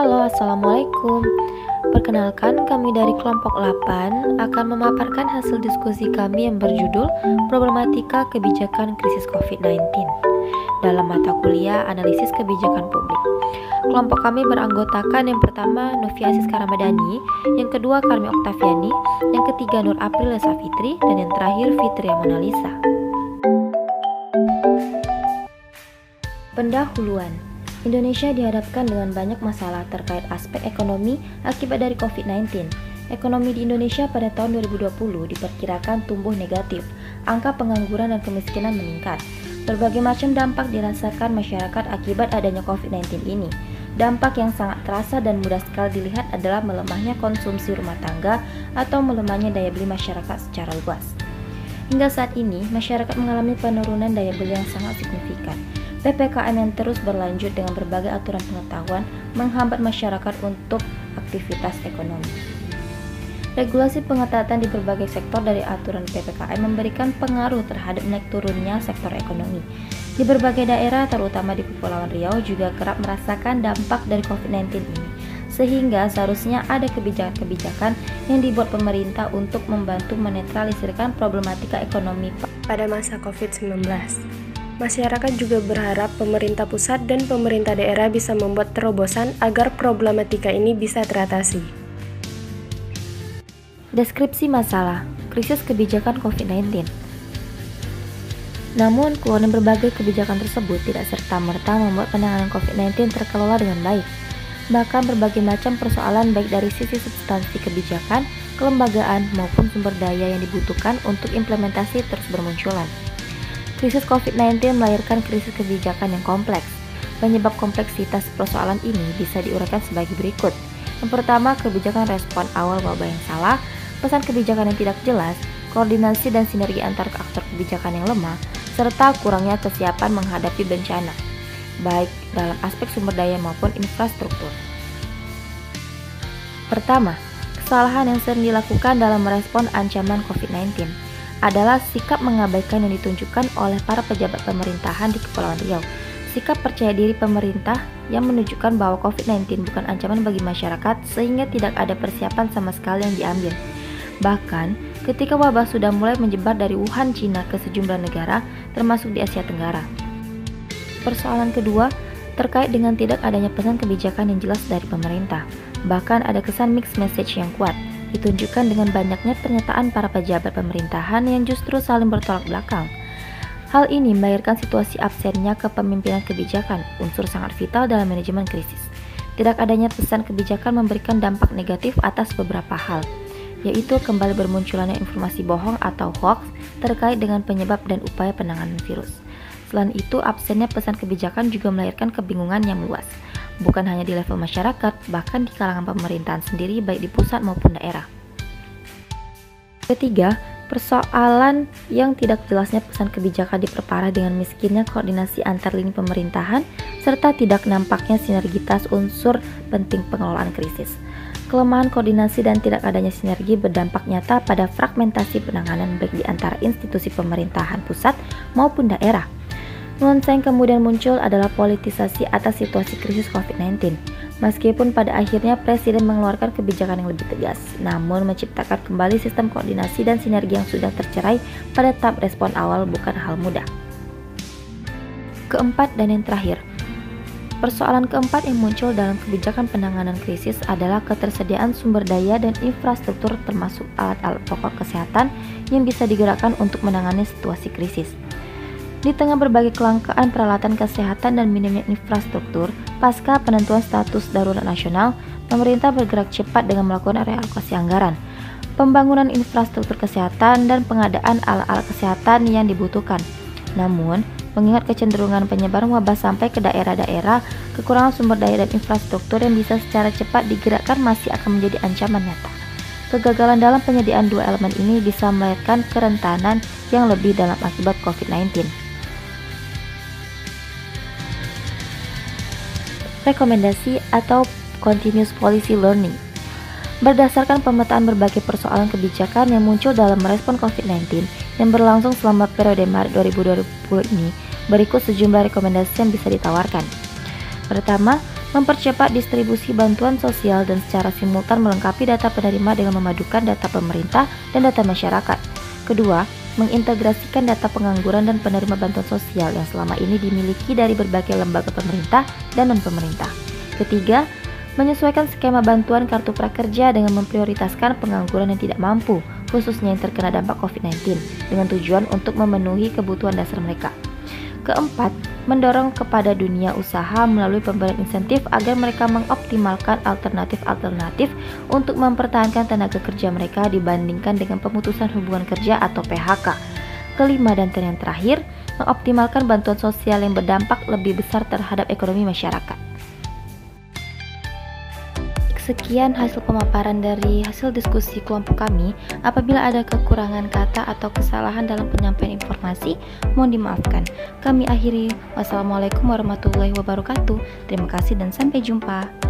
Halo, Assalamualaikum. Perkenalkan, kami dari kelompok 8 akan memaparkan hasil diskusi kami yang berjudul Problematika Kebijakan Krisis COVID-19 dalam mata kuliah Analisis Kebijakan Publik. Kelompok kami beranggotakan yang pertama Novia Siska Ramadhani, yang kedua Karmi Oktaviani, yang ketiga Nur April Lesa Fitri, dan yang terakhir Fitria Monalisa. Pendahuluan. Indonesia dihadapkan dengan banyak masalah terkait aspek ekonomi akibat dari COVID-19. Ekonomi di Indonesia pada tahun 2020 diperkirakan tumbuh negatif, angka pengangguran dan kemiskinan meningkat. Berbagai macam dampak dirasakan masyarakat akibat adanya COVID-19 ini. Dampak yang sangat terasa dan mudah sekali dilihat adalah melemahnya konsumsi rumah tangga atau melemahnya daya beli masyarakat secara luas. Hingga saat ini, masyarakat mengalami penurunan daya beli yang sangat signifikan. PPKM yang terus berlanjut dengan berbagai aturan pengetahuan menghambat masyarakat untuk aktivitas ekonomi. Regulasi pengetatan di berbagai sektor dari aturan PPKM memberikan pengaruh terhadap naik turunnya sektor ekonomi. Di berbagai daerah, terutama di Kepulauan Riau, juga kerap merasakan dampak dari COVID-19 ini, sehingga seharusnya ada kebijakan-kebijakan yang dibuat pemerintah untuk membantu menetralisirkan problematika ekonomi pada masa COVID-19. Masyarakat juga berharap pemerintah pusat dan pemerintah daerah bisa membuat terobosan agar problematika ini bisa teratasi. Deskripsi masalah, krisis kebijakan COVID-19. Namun, keluarnya berbagai kebijakan tersebut tidak serta-merta membuat penanganan COVID-19 terkelola dengan baik. Bahkan berbagai macam persoalan baik dari sisi substansi kebijakan, kelembagaan, maupun sumber daya yang dibutuhkan untuk implementasi terus bermunculan. Krisis COVID-19 melahirkan krisis kebijakan yang kompleks. Penyebab kompleksitas persoalan ini bisa diuraikan sebagai berikut. Yang pertama, kebijakan respon awal wabah yang salah, pesan kebijakan yang tidak jelas, koordinasi dan sinergi antar aktor kebijakan yang lemah, serta kurangnya kesiapan menghadapi bencana, baik dalam aspek sumber daya maupun infrastruktur. Pertama, kesalahan yang sering dilakukan dalam merespon ancaman COVID-19 adalah sikap mengabaikan yang ditunjukkan oleh para pejabat pemerintahan di Kepulauan Riau. Sikap percaya diri pemerintah yang menunjukkan bahwa COVID-19 bukan ancaman bagi masyarakat sehingga tidak ada persiapan sama sekali yang diambil. Bahkan, ketika wabah sudah mulai menyebar dari Wuhan, Cina ke sejumlah negara, termasuk di Asia Tenggara. Persoalan kedua, terkait dengan tidak adanya pesan kebijakan yang jelas dari pemerintah. Bahkan ada kesan mixed message yang kuat, ditunjukkan dengan banyaknya pernyataan para pejabat pemerintahan yang justru saling bertolak belakang. Hal ini melahirkan situasi absennya kepemimpinan kebijakan, unsur sangat vital dalam manajemen krisis. Tidak adanya pesan kebijakan memberikan dampak negatif atas beberapa hal, yaitu kembali bermunculannya informasi bohong atau hoax terkait dengan penyebab dan upaya penanganan virus. Selain itu, absennya pesan kebijakan juga melahirkan kebingungan yang luas, bukan hanya di level masyarakat, bahkan di kalangan pemerintahan sendiri baik di pusat maupun daerah. Ketiga, persoalan yang tidak jelasnya pesan kebijakan diperparah dengan miskinnya koordinasi antar lini pemerintahan serta tidak nampaknya sinergitas unsur penting pengelolaan krisis. Kelemahan koordinasi dan tidak adanya sinergi berdampak nyata pada fragmentasi penanganan baik di antara institusi pemerintahan pusat maupun daerah. Nuansa yang kemudian muncul adalah politisasi atas situasi krisis COVID-19. Meskipun pada akhirnya Presiden mengeluarkan kebijakan yang lebih tegas, namun menciptakan kembali sistem koordinasi dan sinergi yang sudah tercerai pada tahap respon awal bukan hal mudah. Keempat dan yang terakhir, persoalan keempat yang muncul dalam kebijakan penanganan krisis adalah ketersediaan sumber daya dan infrastruktur termasuk alat-alat pokok kesehatan yang bisa digerakkan untuk menangani situasi krisis. Di tengah berbagai kelangkaan peralatan kesehatan dan minimnya infrastruktur, pasca penentuan status darurat nasional, pemerintah bergerak cepat dengan melakukan realokasi anggaran, pembangunan infrastruktur kesehatan, dan pengadaan alat-alat kesehatan yang dibutuhkan. Namun, mengingat kecenderungan penyebaran wabah sampai ke daerah-daerah, kekurangan sumber daya dan infrastruktur yang bisa secara cepat digerakkan masih akan menjadi ancaman nyata. Kegagalan dalam penyediaan dua elemen ini bisa melahirkan kerentanan yang lebih dalam akibat COVID-19. Rekomendasi atau Continuous Policy Learning. Berdasarkan pemetaan berbagai persoalan kebijakan yang muncul dalam merespon COVID-19 yang berlangsung selama periode Maret 2020 ini, berikut sejumlah rekomendasi yang bisa ditawarkan. Pertama, mempercepat distribusi bantuan sosial dan secara simultan melengkapi data penerima dengan memadukan data pemerintah dan data masyarakat. Kedua, mengintegrasikan data pengangguran dan penerima bantuan sosial yang selama ini dimiliki dari berbagai lembaga pemerintah dan non-pemerintah. Ketiga, menyesuaikan skema bantuan kartu prakerja dengan memprioritaskan pengangguran yang tidak mampu, khususnya yang terkena dampak COVID-19, dengan tujuan untuk memenuhi kebutuhan dasar mereka. Keempat, mendorong kepada dunia usaha melalui pemberian insentif agar mereka mengoptimalkan alternatif-alternatif untuk mempertahankan tenaga kerja mereka dibandingkan dengan pemutusan hubungan kerja atau PHK. Kelima dan yang terakhir, mengoptimalkan bantuan sosial yang berdampak lebih besar terhadap ekonomi masyarakat. Sekian hasil pemaparan dari hasil diskusi kelompok kami. Apabila ada kekurangan kata atau kesalahan dalam penyampaian informasi, mohon dimaafkan. Kami akhiri. Wassalamualaikum warahmatullahi wabarakatuh. Terima kasih dan sampai jumpa.